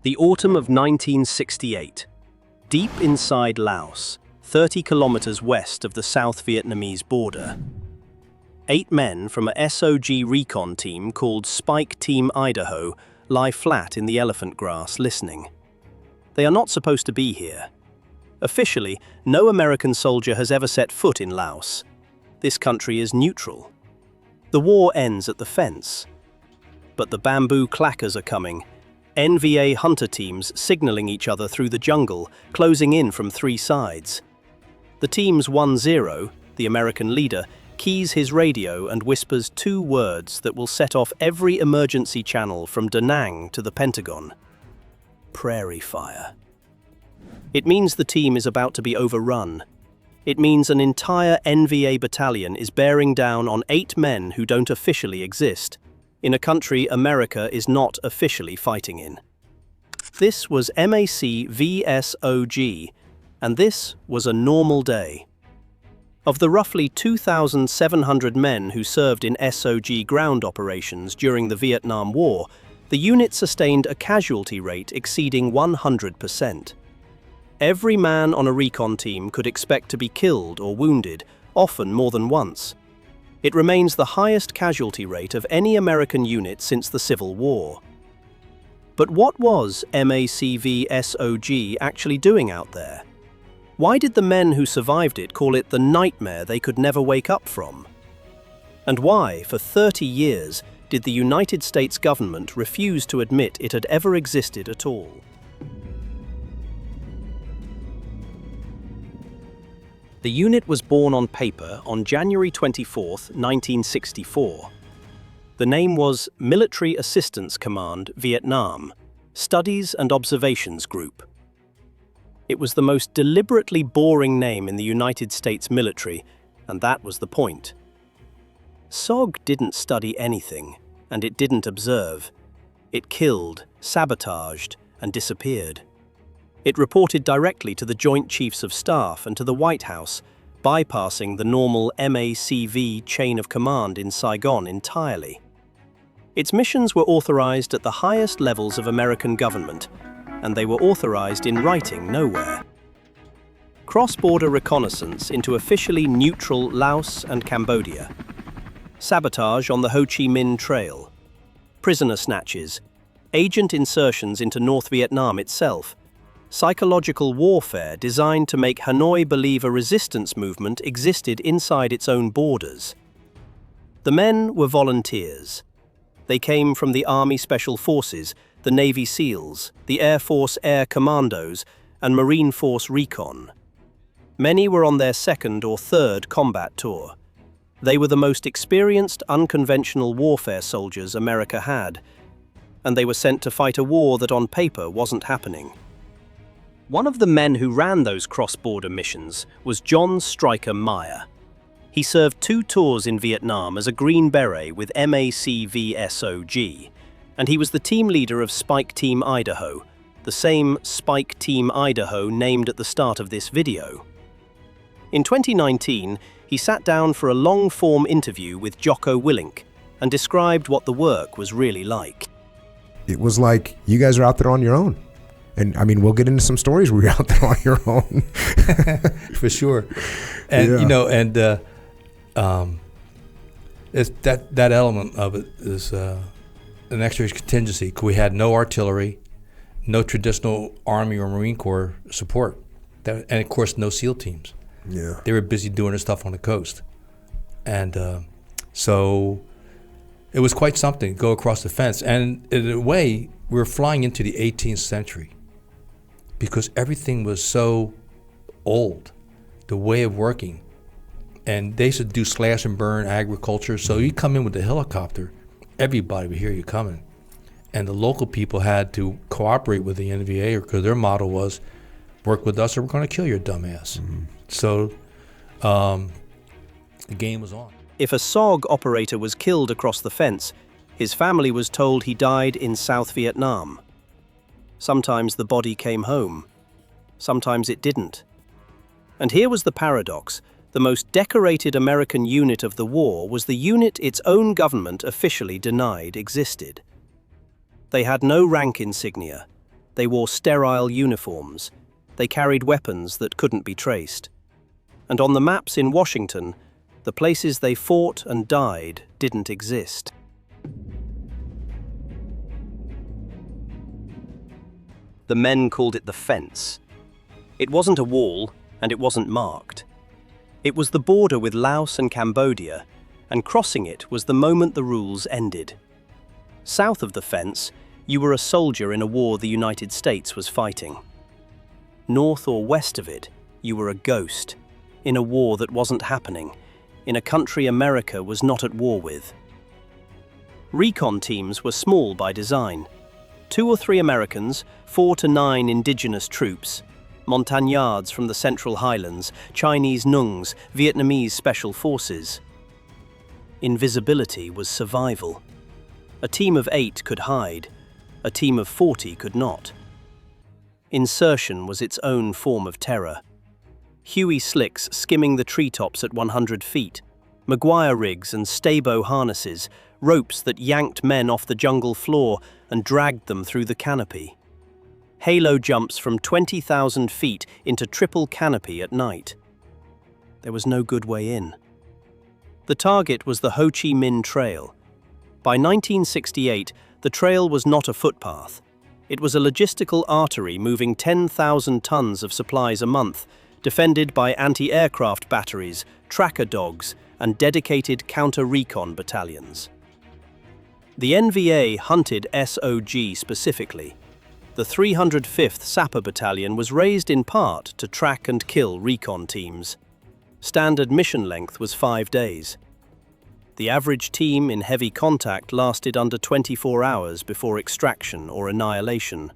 The autumn of 1968. Deep inside Laos, 30 kilometers west of the South Vietnamese border. 8 men from a SOG recon team called Spike Team Idaho lie flat in the elephant grass listening. They are not supposed to be here. Officially, no American soldier has ever set foot in Laos. This country is neutral. The war ends at the fence. But the bamboo clackers are coming. NVA hunter teams signaling each other through the jungle, closing in from 3 sides. The team's 1-0, the American leader, keys his radio and whispers 2 words that will set off every emergency channel from Da Nang to the Pentagon. Prairie Fire. It means the team is about to be overrun. It means an entire NVA battalion is bearing down on 8 men who don't officially exist, in a country America is not officially fighting in. This was MACV-SOG, and this was a normal day. Of the roughly 2,700 men who served in SOG ground operations during the Vietnam War, the unit sustained a casualty rate exceeding 100%. Every man on a recon team could expect to be killed or wounded, often more than once. It remains the highest casualty rate of any American unit since the Civil War. But what was MACV-SOG actually doing out there? Why did the men who survived it call it the nightmare they could never wake up from? And why, for 30 years, did the United States government refuse to admit it had ever existed at all? The unit was born on paper on January 24, 1964. The name was Military Assistance Command Vietnam, Studies and Observations Group. It was the most deliberately boring name in the United States military, and that was the point. SOG didn't study anything, and it didn't observe. It killed, sabotaged, and disappeared. It reported directly to the Joint Chiefs of Staff and to the White House, bypassing the normal MACV chain of command in Saigon entirely. Its missions were authorized at the highest levels of American government, and they were authorized in writing nowhere. Cross-border reconnaissance into officially neutral Laos and Cambodia. Sabotage on the Ho Chi Minh Trail. Prisoner snatches. Agent insertions into North Vietnam itself. Psychological warfare designed to make Hanoi believe a resistance movement existed inside its own borders. The men were volunteers. They came from the Army Special Forces, the Navy SEALs, the Air Force Air Commandos, and Marine Force Recon. Many were on their 2nd or 3rd combat tour. They were the most experienced unconventional warfare soldiers America had, and they were sent to fight a war that on paper wasn't happening. One of the men who ran those cross-border missions was John Stryker Meyer. He served 2 tours in Vietnam as a Green Beret with MACV-SOG, and he was the team leader of Spike Team Idaho, the same Spike Team Idaho named at the start of this video. In 2019, he sat down for a long-form interview with Jocko Willink and described what the work was really like. It was like, you guys are out there on your own. And I mean, we'll get into some stories where you're out there on your own. For sure. And, yeah. you know, and it's that element of it is an extra contingency. 'Cause we had no artillery, no traditional Army or Marine Corps support, and of course, no SEAL teams. Yeah. They were busy doing their stuff on the coast. And so it was quite something to go across the fence. And in a way, we were flying into the 18th century. Because everything was so old, the way of working. And they used to do slash and burn agriculture. So you come in with the helicopter, everybody would hear you coming. And the local people had to cooperate with the NVA because their motto was, work with us or we're going to kill your dumb ass. Mm-hmm. So the game was on. If a SOG operator was killed across the fence, his family was told he died in South Vietnam. Sometimes the body came home. Sometimes it didn't. And here was the paradox. The most decorated American unit of the war was the unit its own government officially denied existed. They had no rank insignia, They wore sterile uniforms. They carried weapons that couldn't be traced. And on the maps in Washington, the places they fought and died didn't exist. The men called it the fence. It wasn't a wall, and it wasn't marked. It was the border with Laos and Cambodia, and crossing it was the moment the rules ended. South of the fence, you were a soldier in a war the United States was fighting. North or west of it, you were a ghost, in a war that wasn't happening, in a country America was not at war with. Recon teams were small by design. 2 or 3 Americans, 4 to 9 indigenous troops, Montagnards from the Central Highlands, Chinese Nungs, Vietnamese Special Forces. Invisibility was survival. A team of 8 could hide, a team of 40 could not. Insertion was its own form of terror. Huey slicks skimming the treetops at 100 feet, McGuire rigs and stabo harnesses, ropes that yanked men off the jungle floor and dragged them through the canopy. Halo jumps from 20,000 feet into triple canopy at night. There was no good way in. The target was the Ho Chi Minh Trail. By 1968, the trail was not a footpath. It was a logistical artery moving 10,000 tons of supplies a month, defended by anti-aircraft batteries, tracker dogs, and dedicated counter-recon battalions. The NVA hunted SOG specifically. The 305th Sapper Battalion was raised in part to track and kill recon teams. Standard mission length was 5 days. The average team in heavy contact lasted under 24 hours before extraction or annihilation.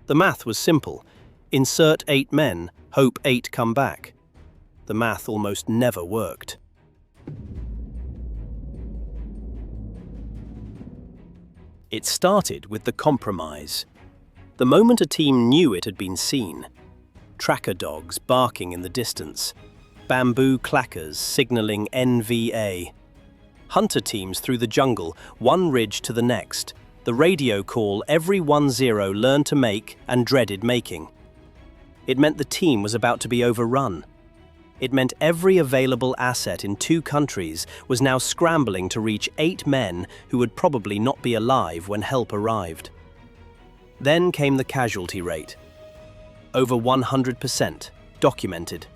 The math was simple. Insert 8 men, hope 8 come back. The math almost never worked. It started with the compromise. The moment a team knew it had been seen, tracker dogs barking in the distance, bamboo clackers signaling NVA, hunter teams through the jungle, one ridge to the next, the radio call every 10 learned to make and dreaded making. It meant the team was about to be overrun. It meant every available asset in 2 countries was now scrambling to reach 8 men who would probably not be alive when help arrived. Then came the casualty rate. Over 100%, documented.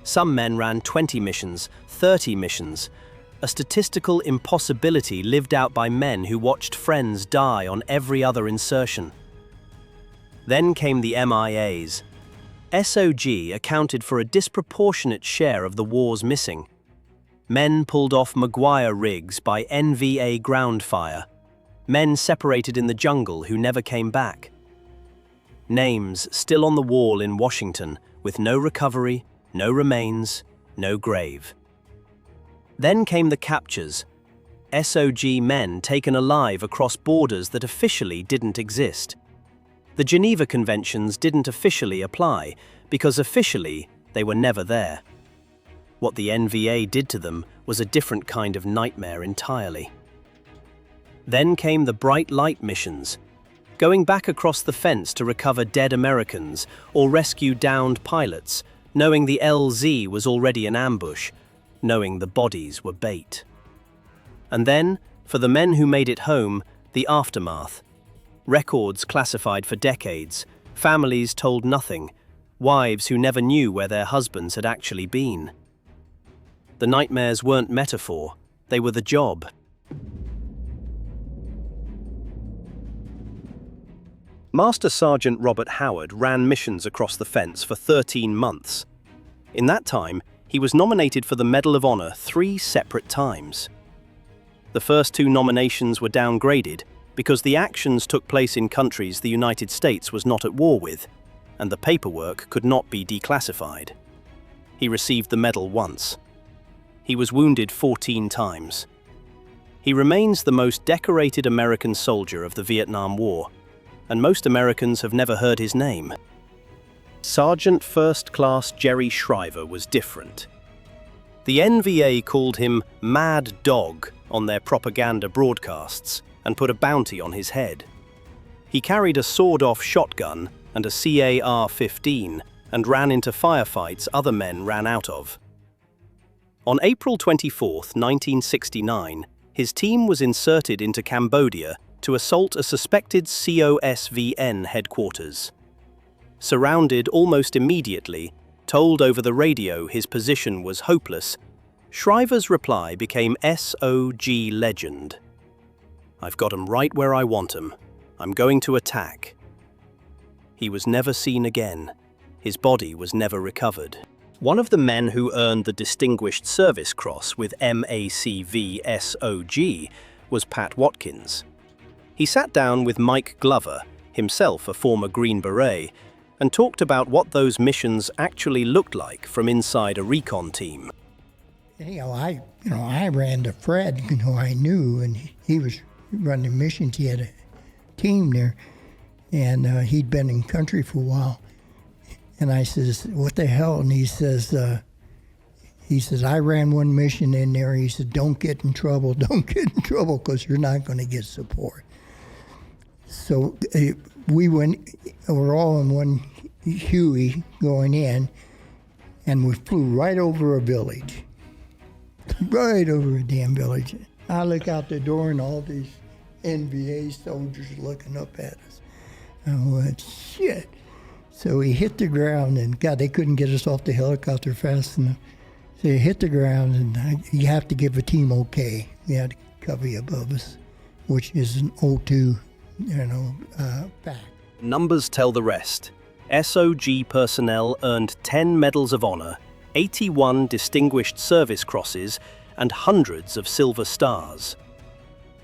Some men ran 20 missions, 30 missions, a statistical impossibility lived out by men who watched friends die on every other insertion. Then came the MIAs. SOG accounted for a disproportionate share of the war's missing. Men pulled off McGuire rigs by NVA ground fire. Men separated in the jungle who never came back. Names still on the wall in Washington, with no recovery, no remains, no grave. Then came the captures. SOG men taken alive across borders that officially didn't exist. The Geneva Conventions didn't officially apply, because officially they were never there. What the NVA did to them was a different kind of nightmare entirely. Then came the bright light missions, going back across the fence to recover dead Americans or rescue downed pilots, knowing the LZ was already an ambush, knowing the bodies were bait. And then, for the men who made it home, the aftermath. Records classified for decades, families told nothing, wives who never knew where their husbands had actually been. The nightmares weren't metaphor, they were the job. Master Sergeant Robert Howard ran missions across the fence for 13 months. In that time, he was nominated for the Medal of Honor 3 separate times. The first 2 nominations were downgraded because the actions took place in countries the United States was not at war with, and the paperwork could not be declassified. He received the medal once. He was wounded 14 times. He remains the most decorated American soldier of the Vietnam War, and most Americans have never heard his name. Sergeant First Class Jerry Shriver was different. The NVA called him Mad Dog on their propaganda broadcasts and put a bounty on his head. He carried a sawed-off shotgun and a CAR-15 and ran into firefights other men ran out of. On April 24, 1969, his team was inserted into Cambodia to assault a suspected COSVN headquarters. Surrounded almost immediately, told over the radio his position was hopeless, Shriver's reply became SOG legend. "I've got 'em right where I want 'em. I'm going to attack." He was never seen again. His body was never recovered. One of the men who earned the Distinguished Service Cross with MACV-SOG was Pat Watkins. He sat down with Mike Glover, himself a former Green Beret, and talked about what those missions actually looked like from inside a recon team. I ran to Fred, who I knew, and he was running missions. He had a team there, and he'd been in country for a while. And I says, "What the hell?" And he says, "I ran one mission in there." He said, "Don't get in trouble, because you're not going to get support." So we're all in one Huey going in, and we flew right over a village. Right over a damn village. I look out the door and all these NVA soldiers looking up at us. I went, shit. So we hit the ground, and God, they couldn't get us off the helicopter fast enough. So you hit the ground, and you have to give a team okay. They had to cover you above us, which is an O2, fact. Numbers tell the rest. SOG personnel earned 10 Medals of Honor, 81 Distinguished Service Crosses, and hundreds of Silver Stars.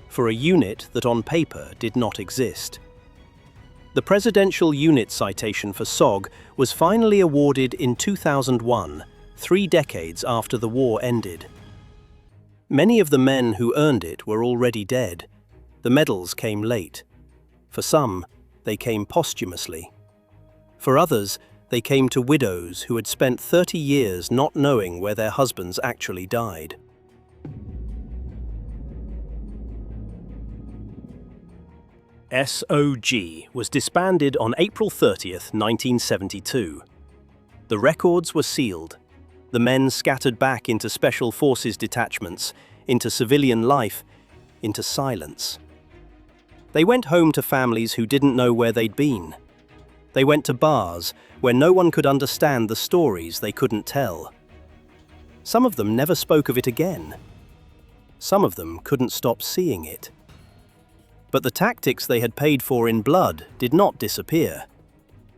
For a unit that on paper did not exist. The Presidential Unit Citation for SOG was finally awarded in 2001, 3 decades after the war ended. Many of the men who earned it were already dead. The medals came late. For some, they came posthumously. For others, they came to widows who had spent 30 years not knowing where their husbands actually died. SOG was disbanded on April 30th, 1972. The records were sealed. The men scattered back into Special Forces detachments, into civilian life, into silence. They went home to families who didn't know where they'd been. They went to bars where no one could understand the stories they couldn't tell. Some of them never spoke of it again. Some of them couldn't stop seeing it. But the tactics they had paid for in blood did not disappear.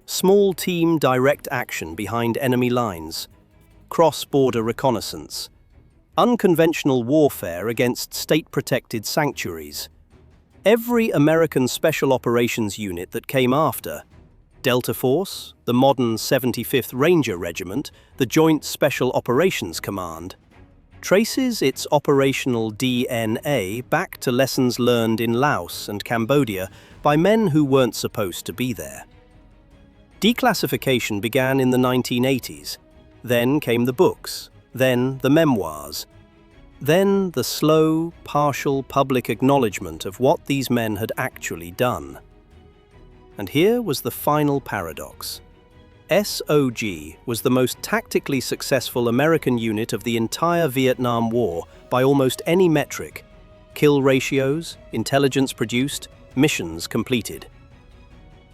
Small team direct action behind enemy lines, cross-border reconnaissance, unconventional warfare against state-protected sanctuaries. Every American Special Operations unit that came after, Delta Force, the modern 75th Ranger Regiment, the Joint Special Operations Command, traces its operational DNA back to lessons learned in Laos and Cambodia by men who weren't supposed to be there. Declassification began in the 1980s. Then came the books, then the memoirs, then the slow, partial public acknowledgement of what these men had actually done. And here was the final paradox. SOG was the most tactically successful American unit of the entire Vietnam War by almost any metric: kill ratios, intelligence produced, missions completed.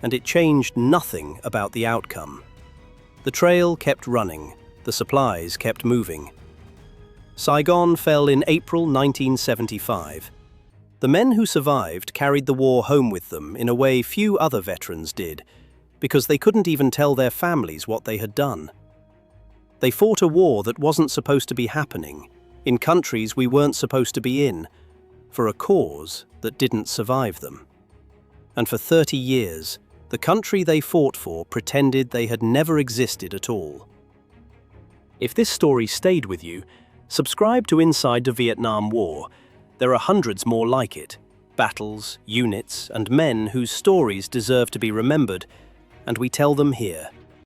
And it changed nothing about the outcome. The trail kept running, the supplies kept moving. Saigon fell in April 1975. The men who survived carried the war home with them in a way few other veterans did, because they couldn't even tell their families what they had done. They fought a war that wasn't supposed to be happening, in countries we weren't supposed to be in, for a cause that didn't survive them. And for 30 years, the country they fought for pretended they had never existed at all. If this story stayed with you, subscribe to Inside the Vietnam War. There are hundreds more like it, battles, units, and men whose stories deserve to be remembered, and we tell them here.